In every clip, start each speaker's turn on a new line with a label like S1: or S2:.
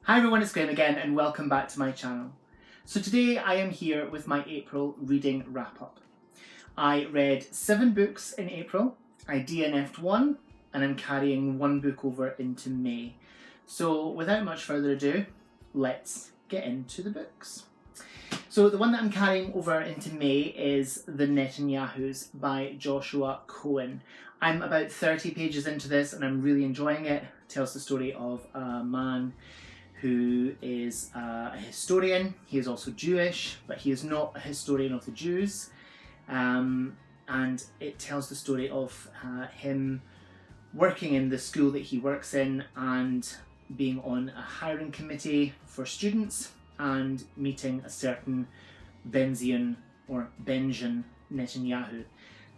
S1: Hi everyone, it's Graham again and welcome back to my channel. So today I am here with my April reading wrap-up. I read 7 books in April, I DNF'd 1 and I'm carrying 1 book over into May. So without much further ado, let's get into the books. So the one that I'm carrying over into May is The Netanyahus by Joshua Cohen. I'm about 30 pages into this and I'm really enjoying it. It tells the story of a man who is a historian. He is also Jewish, but he is not a historian of the Jews. And it tells the story of him working in the school that he works in and being on a hiring committee for students and meeting a certain Benzian or Benjamin Netanyahu,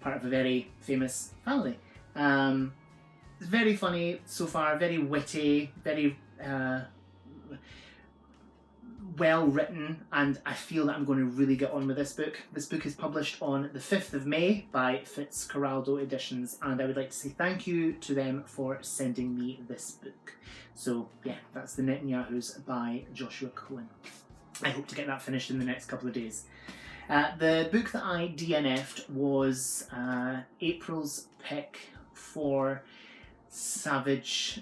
S1: part of a very famous family. It's very funny so far, very witty, very well written, and I feel that I'm going to really get on with this book. This book is published on the 5th of May by Fitzcarraldo Editions, and I would like to say thank you to them for sending me this book. So yeah, that's The Netanyahus by Joshua Cohen. I hope to get that finished in the next couple of days. The book that I DNF'd was April's pick for Sykes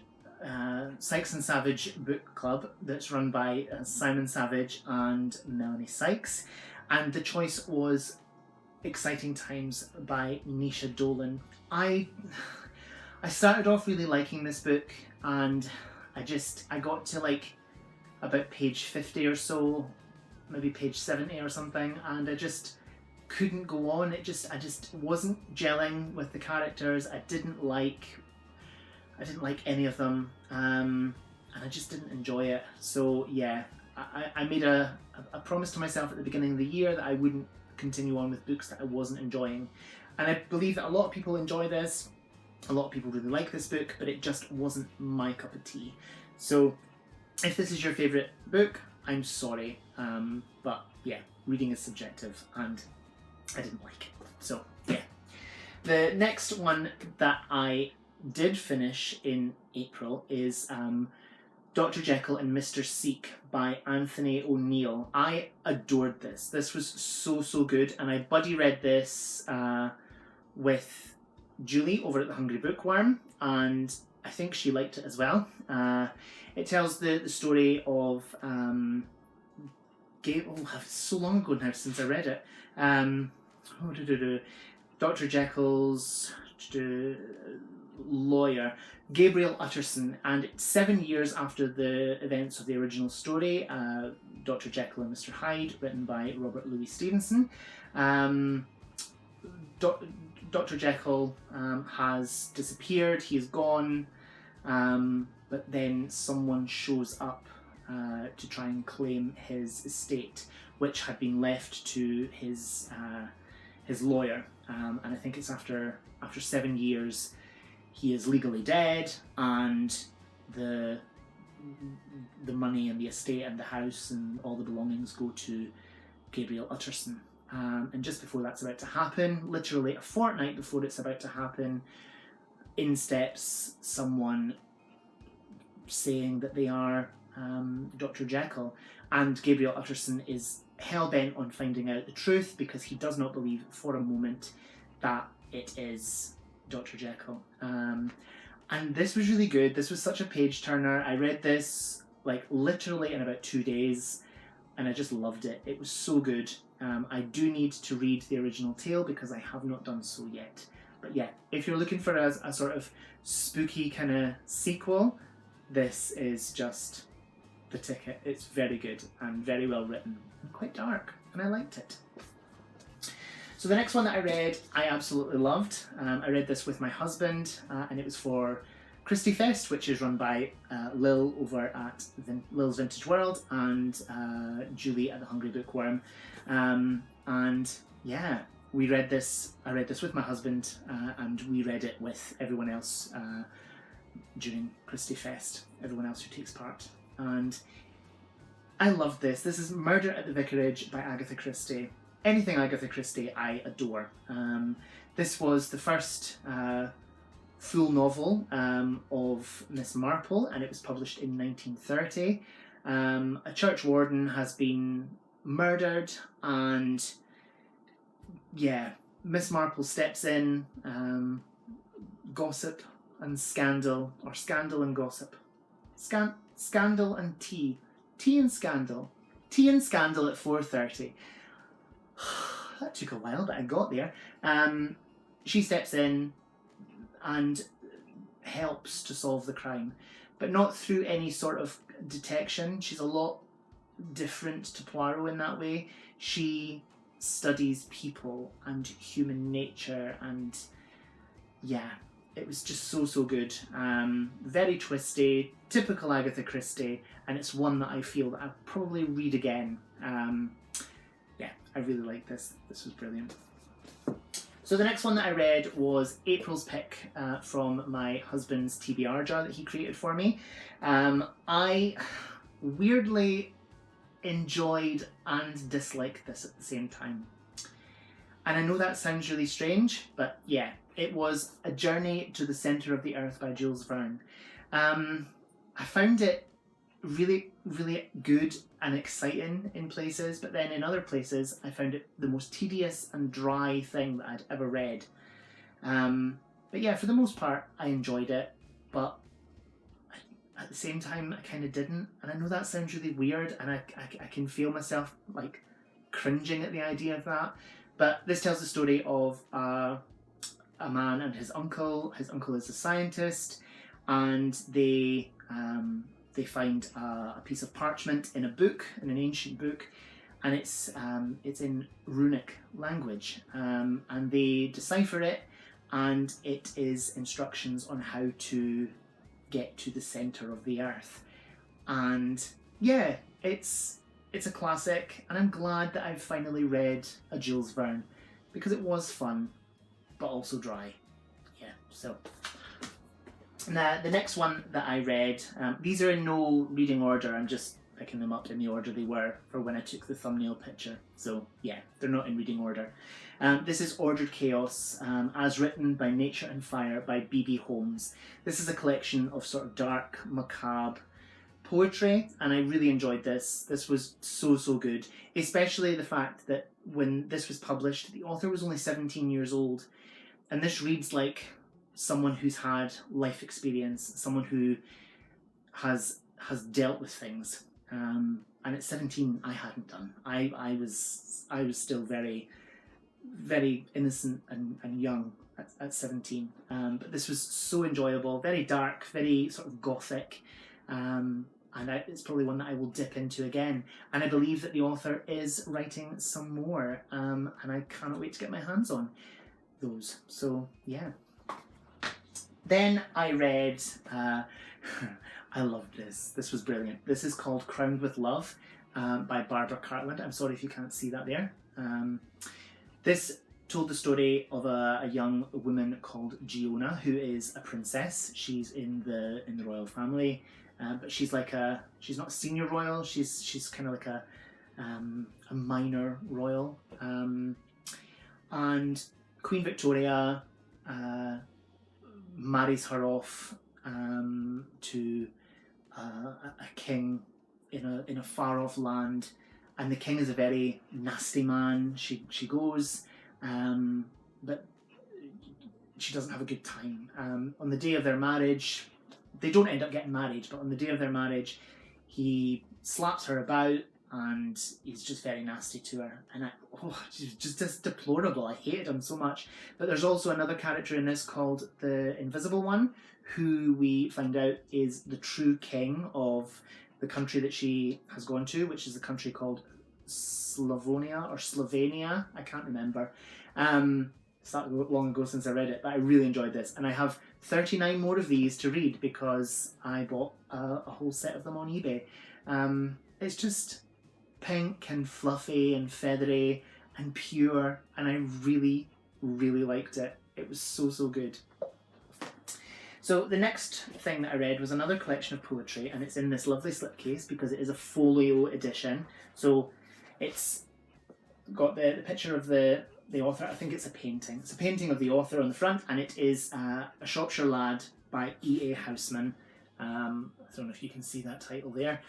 S1: and Savage Book Club that's run by Simon Savage and Melanie Sykes, and the choice was Exciting Times by Naoise Dolan. I started off really liking this book and I got to like about page 50 or so, maybe page 70 or something, and I just couldn't go on. I just wasn't gelling with the characters. I didn't like any of them, and I just didn't enjoy it. So yeah, I made a promise to myself at the beginning of the year that I wouldn't continue on with books that I wasn't enjoying. And I believe that a lot of people enjoy this, a lot of people really like this book, but it just wasn't my cup of tea. So if this is your favourite book, I'm sorry, but yeah, reading is subjective and I didn't like it. So yeah. The next one that I did finish in April is Dr. Jekyll and Mr Hyde by Anthony O'Neill. I adored this. This was so good, and I buddy read this with Julie over at the Hungry Bookworm, and I think she liked it as well. It tells the story of it's so long ago now since I read it. Dr. Jekyll's lawyer, Gabriel Utterson, and it's 7 years after the events of the original story, Dr. Jekyll and Mr Hyde, written by Robert Louis Stevenson. Dr. Jekyll has disappeared, he's gone, but then someone shows up to try and claim his estate, which had been left to his lawyer, and I think it's after 7 years he is legally dead, and the money and the estate and the house and all the belongings go to Gabriel Utterson. And just before that's about to happen, literally a fortnight before it's about to happen, in steps someone saying that they are Dr. Jekyll, and Gabriel Utterson is hell-bent on finding out the truth because he does not believe for a moment that it is Dr. Jekyll. And this was really good. This was such a page turner. I read this like literally in about 2 days and I just loved it. It was so good. I do need to read the original tale because I have not done so yet. But yeah, if you're looking for a sort of spooky kind of sequel, this is just the ticket. It's very good and very well written and quite dark, and I liked it. So the next one that I read, I absolutely loved. I read this with my husband, and it was for Christie Fest, which is run by Lil over at Lil's Vintage World and Julie at the Hungry Bookworm. And yeah, I read this with my husband, and we read it with everyone else during Christie Fest, everyone else who takes part. And I loved this. This is Murder at the Vicarage by Agatha Christie. Anything Agatha Christie I adore. This was the first full novel of Miss Marple, and it was published in 1930. A church warden has been murdered, and yeah, Miss Marple steps in. Gossip and scandal, or scandal and gossip. Scandal and tea. Tea and scandal. Tea and scandal at 4:30. That took a while, but I got there. She steps in and helps to solve the crime, but not through any sort of detection. She's a lot different to Poirot in that way. She studies people and human nature, and yeah, it was just so good. Very twisty, typical Agatha Christie, and it's one that I feel that I'll probably read again. Yeah, I really like this. This was brilliant. So the next one that I read was April's Pick from my husband's TBR jar that he created for me. I weirdly enjoyed and disliked this at the same time. And I know that sounds really strange, but yeah, it was A Journey to the Centre of the Earth by Jules Verne. I found it really, really good and exciting in places, but then in other places I found it the most tedious and dry thing that I'd ever read. But yeah, for the most part I enjoyed it, but at the same time I kind of didn't, and I know that sounds really weird, and I can feel myself like cringing at the idea of that, but this tells the story of a man and his uncle. His uncle is a scientist, and they find a piece of parchment in a book, in an ancient book, and it's in runic language, and they decipher it, and it is instructions on how to get to the centre of the earth. And yeah, it's a classic, and I'm glad that I've finally read a Jules Verne, because it was fun, but also dry. Yeah, so. Now, the next one that I read, these are in no reading order, I'm just picking them up in the order they were for when I took the thumbnail picture. So yeah, they're not in reading order. This is Ordered Chaos, as written by Nature and Fire by B.B. Holmes. This is a collection of sort of dark, macabre poetry, and I really enjoyed this. This was so good, especially the fact that when this was published, the author was only 17 years old, and this reads like someone who's had life experience, someone who has dealt with things. And at 17, I hadn't done. I was still very, very innocent and young at 17. But this was so enjoyable, very dark, very sort of gothic. And it's probably one that I will dip into again. And I believe that the author is writing some more. And I cannot wait to get my hands on those. So yeah. Then I read, I loved this. This was brilliant. This is called Crowned with Love by Barbara Cartland. I'm sorry if you can't see that there. This told the story of a young woman called Giona, who is a princess. She's in the royal family, but she's not a senior royal. She's kind of like a minor royal. And Queen Victoria marries her off to a king in a far off land, and the king is a very nasty man. She goes, but she doesn't have a good time. On the day of their marriage, they don't end up getting married, but on the day of their marriage, he slaps her about, and he's just very nasty to her, and she's just deplorable. I hated him so much. But there's also another character in this called the Invisible One, who we find out is the true king of the country that she has gone to, which is a country called Slavonia or Slovenia. I can't remember. It's that long ago since I read it, but I really enjoyed this, and I have 39 more of these to read because I bought a whole set of them on eBay. It's just pink and fluffy and feathery and pure, and I really liked it. It was so good. So the next thing that I read was another collection of poetry, and it's in this lovely slipcase because it is a folio edition. So it's got the picture of the author. I think it's a painting. It's a painting of the author on the front, and it is A Shropshire Lad by E.A. Housman. I don't know if you can see that title there.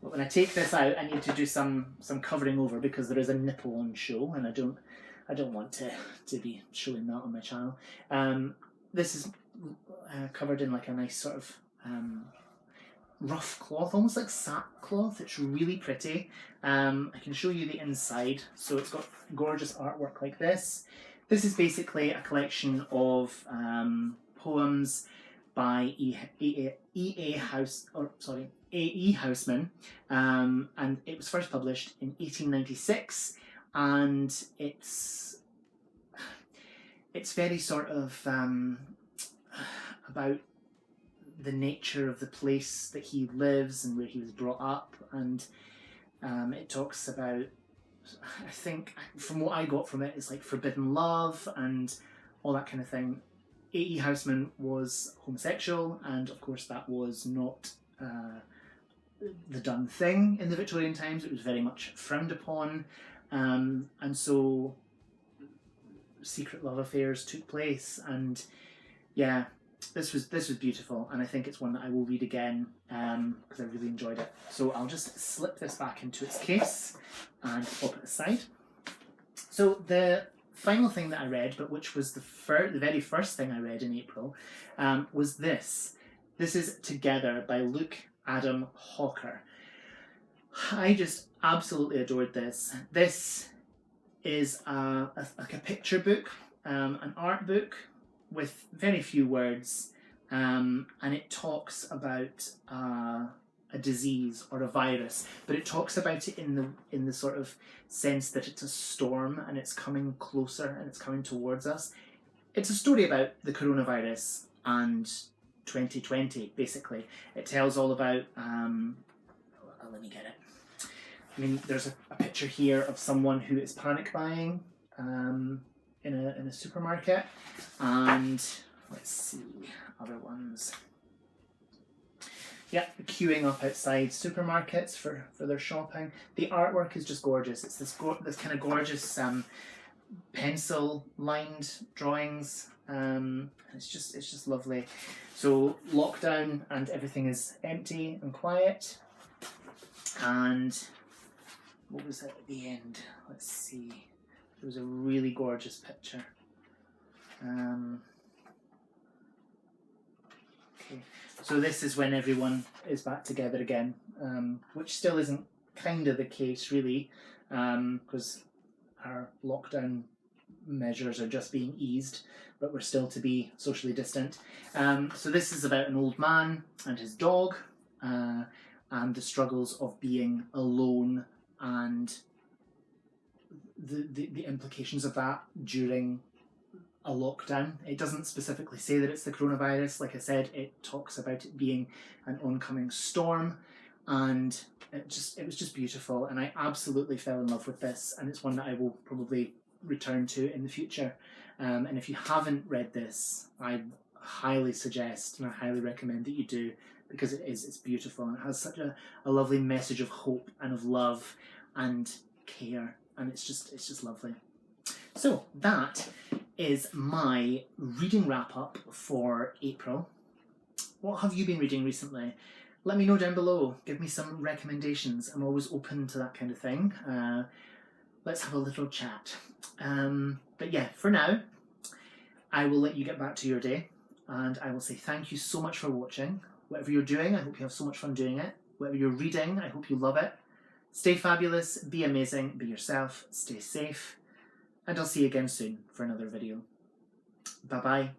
S1: But when I take this out, I need to do some covering over because there is a nipple on show, and I don't want to be showing that on my channel. This is covered in like a nice sort of rough cloth, almost like sackcloth. It's really pretty. I can show you the inside. So it's got gorgeous artwork like this. This is basically a collection of poems by A.E. Housman, and it was first published in 1896, and it's very sort of about the nature of the place that he lives and where he was brought up, and it talks about, I think from what I got from it, it's like forbidden love and all that kind of thing. A.E. Housman was homosexual, and of course that was not the done thing in the Victorian times. It was very much frowned upon, and so secret love affairs took place. And yeah, this was beautiful, and I think it's one that I will read again because I really enjoyed it. So I'll just slip this back into its case and pop it aside. So the final thing that I read, but which was the very first thing I read in April, was this. This is Together by Luke Adam Hawker. I just absolutely adored this. This is like a picture book, an art book with very few words, and it talks about a disease or a virus, but it talks about it in the sort of sense that it's a storm and it's coming closer and it's coming towards us. It's a story about the coronavirus and 2020, basically. It tells all about, let me get it. I mean, there's a picture here of someone who is panic buying in a supermarket, and let's see, other ones. Yeah, queuing up outside supermarkets for their shopping. The artwork is just gorgeous. It's this kind of gorgeous pencil lined drawings. It's just lovely. So lockdown and everything is empty and quiet. And what was it at the end? Let's see. It was a really gorgeous picture. Okay. So this is when everyone is back together again, which still isn't kind of the case really, because our lockdown measures are just being eased, but we're still to be socially distant. So this is about an old man and his dog, and the struggles of being alone and the implications of that during a lockdown. It doesn't specifically say that it's the coronavirus. Like I said, it talks about it being an oncoming storm, and it was just beautiful, and I absolutely fell in love with this, and it's one that I will probably return to in the future. And if you haven't read this, I highly suggest and I highly recommend that you do, because it's beautiful, and it has such a lovely message of hope and of love and care, and it's just lovely. So that is my reading wrap up for April. What have you been reading recently? Let me know down below. Give me some recommendations. I'm always open to that kind of thing. Let's have a little chat. But yeah, for now, I will let you get back to your day, and I will say thank you so much for watching. Whatever you're doing, I hope you have so much fun doing it. Whatever you're reading, I hope you love it. Stay fabulous, be amazing, be yourself, stay safe, and I'll see you again soon for another video. Bye bye.